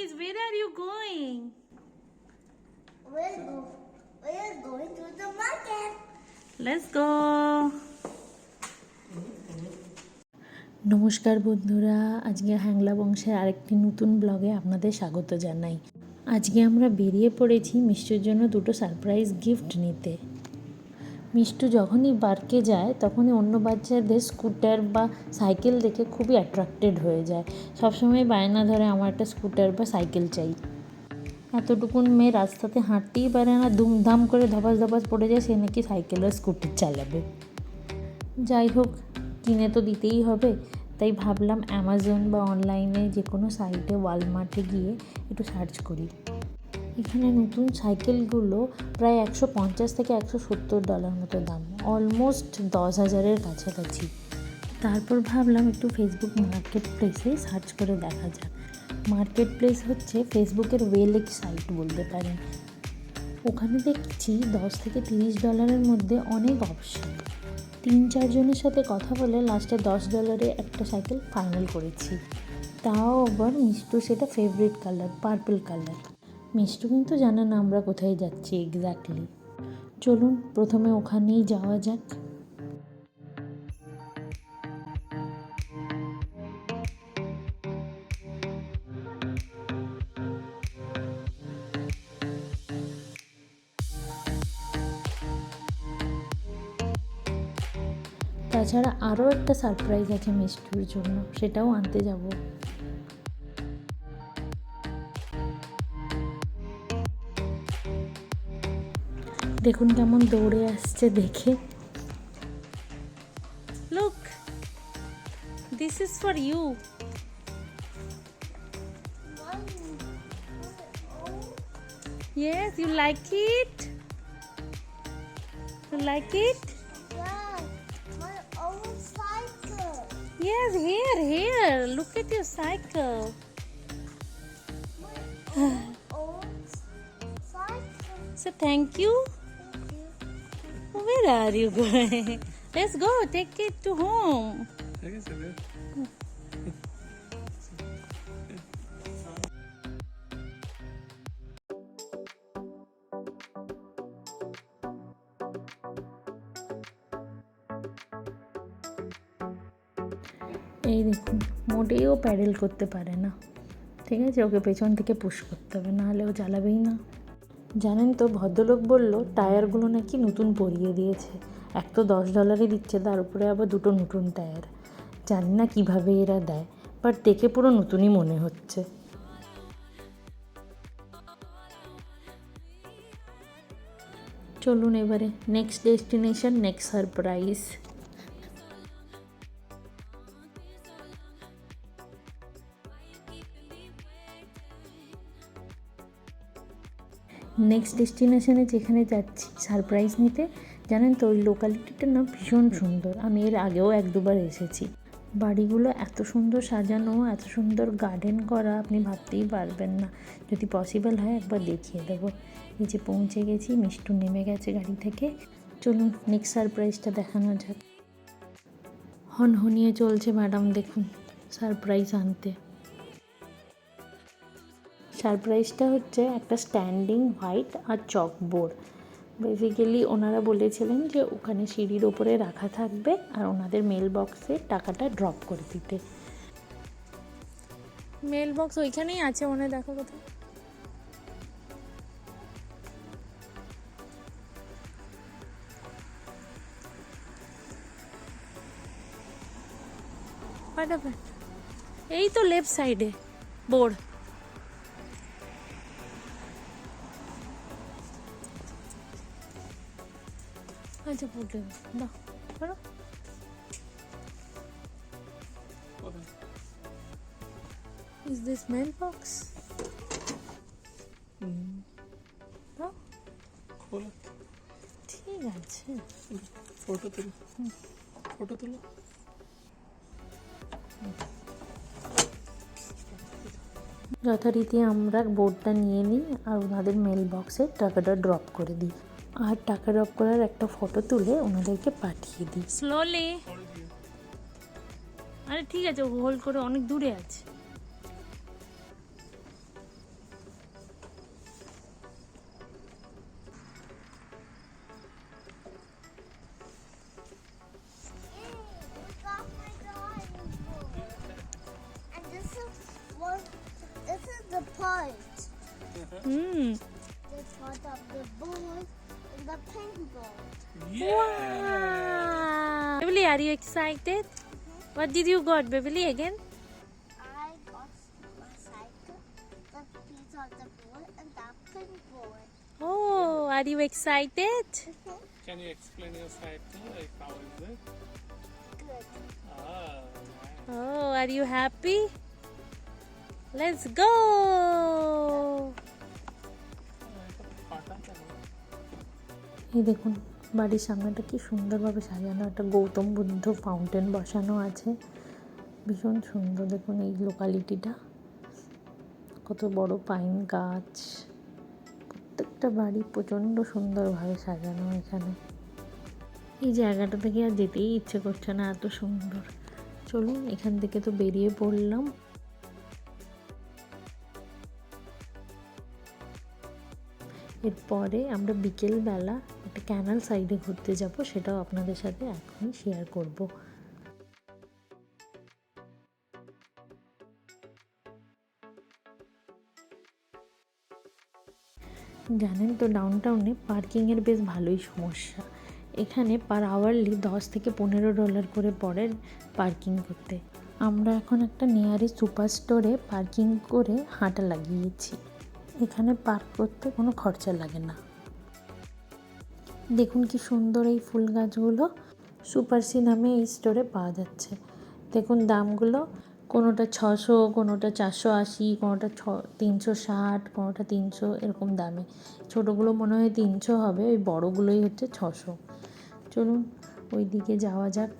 Guys, where are you going? We're going to the market. Let's go. নমস্কার বন্ধুরা, আজকে হ্যাংলা বংশের আরেকটি নতুন ব্লগে আপনাদের স্বাগত জানাই। আজকে আমরা বেরিয়ে পড়েছি মিষ্টুর জন্য দুটো সারপ্রাইজ গিফট নিতে। মিষ্টু যখনই পার্কে যায় তখনই অন্য বাচ্চাদের স্কুটার বা সাইকেল দেখে খুবই অ্যাট্রাক্টেড হয়ে যায়। সবসময় বায়না ধরে আমার একটা স্কুটার বা সাইকেল চাই। এতটুকুন মেয়ে রাস্তাতে হাঁটতেই পারে না, দুমধাম করে ধপাস ধপাস পড়ে যায়, সে নাকি সাইকেল আর স্কুটার চালাবে। যাই হোক, কিনে তো দিতেই হবে, তাই ভাবলাম অ্যামাজন বা অনলাইনে যে কোনো সাইটে ওয়ালমার্টে গিয়ে একটু সার্চ করি। এখানে নতুন সাইকেলগুলো প্রায় $150 থেকে $170 মতো দাম, অলমোস্ট 10,000-এর কাছাকাছি। তারপর ভাবলাম একটু ফেসবুক মার্কেট প্লেসে সার্চ করে দেখা যাক। মার্কেট প্লেস হচ্ছে ফেসবুকের ওয়েলেক সাইট বলতে পারেন। ওখানে দেখছি $10 থেকে $30 মধ্যে অনেক অপশন। 3-4 জনের সাথে কথা বলে লাস্টে $10 একটা সাইকেল ফাইনাল করেছি। তাও আবার মিষ্টু সেটা favourite colour, purple colour. Mishtu কিন্তু জানে না আমরা কোথায় যাচ্ছি এক্স্যাক্টলি। চলুন প্রথমে ওখানেই যাওয়া যাক। তাছাড়া আরও একটা সারপ্রাইজ আছে মিষ্টুর জন্য, সেটাও আনতে যাব। দেখুন কেমন দৌড়ে আসছে দেখে। Look, this is for you. Yes, you like it? You like it? Yeah, my own cycle. Yes, here. Look at your cycle. My own cycle. So thank you. Thank you. Where are you going? Let's go, take it to home. এই দেখুন, মোটেও pedal করতে পারে না। ঠিক আছে, ওকে পেছন থেকে পুশ করতে হবে, নাহলে ও চালাবেই না। জানেন তো, ভদ্রলোক বলল টায়ারগুলো নাকি নতুন পরিয়ে দিয়েছে। এক তো $10 দিচ্ছে, তার উপরে আবার দুটো নতুন টায়ার। জানি না কীভাবে এরা দেয়, বাট দেখে পুরো নতুনই মনে হচ্ছে। চলুন এবারে next destination, next surprise. Next ডেস্টিনেশনে যেখানে যাচ্ছি সারপ্রাইজ নিতে, জানেন তো ওই লোকালিটিটার না ভীষণ সুন্দর। আমি এর আগেও 1-2 বার এসেছি। বাড়িগুলো এত সুন্দর সাজানো, এত সুন্দর গার্ডেন করা, আপনি ভাবতেই পারবেন না। যদি পসিবল হয় একবার দেখিয়ে দেবো। এই যে পৌঁছে গেছি, মিষ্টু নেমে গেছে গাড়ি থেকে। চলুন নেক্সট সারপ্রাইজটা দেখানো যাক। হনহনিয়ে চলছে ম্যাডাম, দেখুন সারপ্রাইজ আনতে। সারপ্রাইজটা হচ্ছে একটা স্ট্যান্ডিং হোয়াইট আর চকবোর্ড। বেসিক্যালি ওনারা বলেছিলেন যে ওখানে সিঁড়ির ওপরে রাখা থাকবে আর ওনাদের মেল বক্সে টাকাটা ড্রপ করে দিতে। মেল বক্স ওইখানেই আছে, মনে দেখো কোথায়। এই তো লেফট সাইডে বোর্ড। আচ্ছা, পড়তে দাও, করো। Is this mailbox? দাও, খোলা। ঠিক আছে। ফটো তুলো, ফটো তুলো। যথারীতি আমরা বোর্ডটা নিয়ে নিই আর ওনাদের মেল বক্সে টাকাটা ড্রপ করে দিই। আর টাকা ড্রপ করার একটা ফটো তুলে ওনাদেরকে পাঠিয়ে দিই। স্লোলি। আরে ঠিক আছে, হোল্ড করে, অনেক দূরে আছে। Hmm. The part of the ball and the pink ball. Wow. Beverly, are you excited? What did you got, Beverly, again? I got a cycle, the piece of the ball, and the pink ball. Oh, are you excited? Can you explain your cycle? Like how is it? Good. Ah, Oh, are you happy? Let's go. এই দেখুন বাড়ির সামনেটা কি সুন্দরভাবে সাজানো, একটা Gautam Buddha fountain বসানো আছে, ভীষণ সুন্দর। দেখুন এই লোকালিটিটা, কত বড় পাইন গাছ, প্রত্যেকটা বাড়ি প্রচণ্ড সুন্দরভাবে সাজানো এখানে। এই জায়গাটা থেকে আর যেতেই ইচ্ছে করছে না, এত সুন্দর। চলুন এখান থেকে তো বেরিয়ে পড়লাম। এরপরে আমরা বিকেলবেলা একটা ক্যানাল সাইডে ঘুরতে যাব, সেটাও আপনাদের সাথে এখনই শেয়ার করব। জানেন তো ডাউনটাউনে পার্কিংয়ের বেশ ভালোই সমস্যা। এখানে পার আওয়ারলি $10 থেকে $15 করে পড়ে পার্কিং করতে। আমরা এখন একটা নিয়ারেস্ট সুপার স্টোরে পার্কিং করে হাঁটা লাগিয়েছি। এখানে পার্ক করতে কোনো খরচা লাগে না। দেখুন কি সুন্দর এই ফুল গাছগুলো, সুপারসি নামে এই স্টোরে পাওয়া যাচ্ছে। দেখুন দামগুলো, কোনোটা 600, কোনোটা 480, কোনোটা 360, কোনোটা 300, এরকম দামে। ছোটোগুলো মনে হয় 300 হবে, ওই বড়োগুলোই হচ্ছে 600। চলুন ওই দিকে যাওয়া যাক।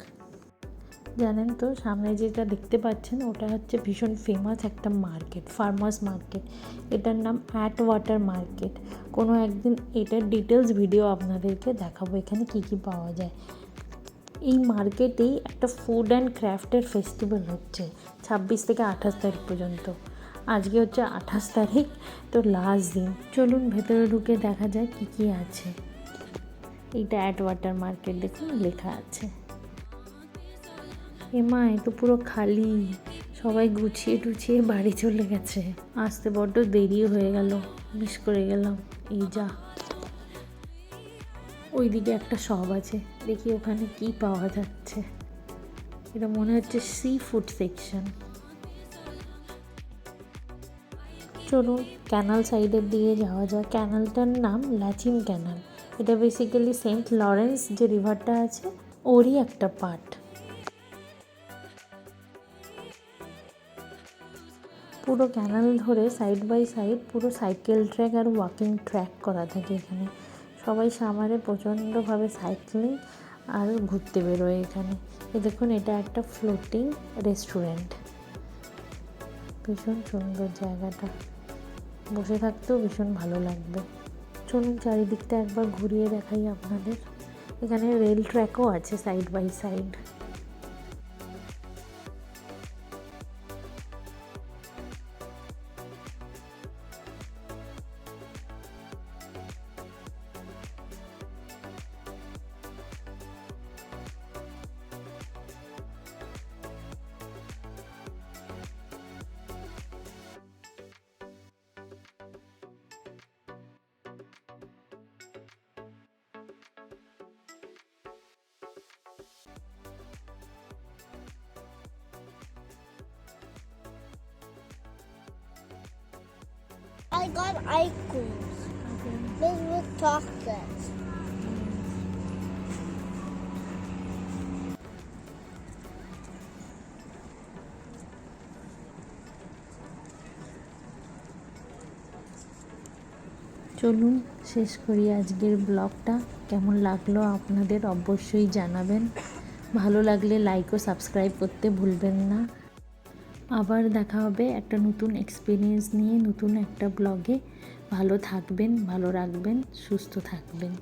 জানেন তো সামনে যেটা দেখতে পাচ্ছেন ওটা হচ্ছে ভীষণ ফেমাস একটা মার্কেট, ফার্মার্স মার্কেট। এটার নাম অ্যাট ওয়াটার মার্কেট। কোনো একদিন এটার ডিটেলস ভিডিও আপনাদেরকে দেখাবো, এখানে কী কী পাওয়া যায়। এই মার্কেটেই একটা ফুড অ্যান্ড ক্রাফটের ফেস্টিভ্যাল হচ্ছে 26 থেকে 28 তারিখ পর্যন্ত। আজকে হচ্ছে 28 তারিখ, তো লাস্ট দিন। চলুন ভেতরে ঢুকে দেখা যায় কী কী আছে। এইটা অ্যাট ওয়াটার মার্কেট, দেখুন লেখা আছে। এমা এ তো পুরো খালি, সবাই গুছিয়ে টুছিয়ে বাড়ি চলে গেছে। আসতে বড্ড দেরি হয়ে গেল, মিস করে গেলাম। এই যা, ওইদিকে একটা শপ আছে, দেখি ওখানে কি পাওয়া যাচ্ছে। এটা মনে হচ্ছে সি ফুড সেকশন। চলুন ক্যানাল সাইডের দিকে যাওয়া যায়। ক্যানালটার নাম ল্যাচিন ক্যানাল। এটা বেসিক্যালি সেন্ট লরেন্স যে রিভারটা আছে ওরই একটা পার্ট। পুরো ক্যানাল ধরে সাইড বাই সাইড পুরো cycle track are walking track করা থাকে এখানে। সবাই সামারে প্রচণ্ডভাবে সাইক্লিং আর ঘুরতে বেরোয় এখানে। দেখুন এটা একটা ফ্লোটিং রেস্টুরেন্ট, ভীষণ সুন্দর জায়গাটা, বসে থাকতেও ভীষণ ভালো লাগবে। চলুন চারিদিকটা একবার ঘুরিয়ে দেখাই আপনাদের। এখানে রেল ট্র্যাকও আছে side by side. I got icons. This with chocolates. চলুন শেষ করি আজকের ব্লগটা। কেমন লাগলো আপনাদের অবশ্যই জানাবেন। ভালো লাগলে লাইক ও সাবস্ক্রাইব করতে ভুলবেন না। আবার দেখা হবে একটা নতুন এক্সপিরিয়েন্স নিয়ে, নতুন একটা ব্লগে। ভালো থাকবেন, ভালো রাখবেন, সুস্থ থাকবেন।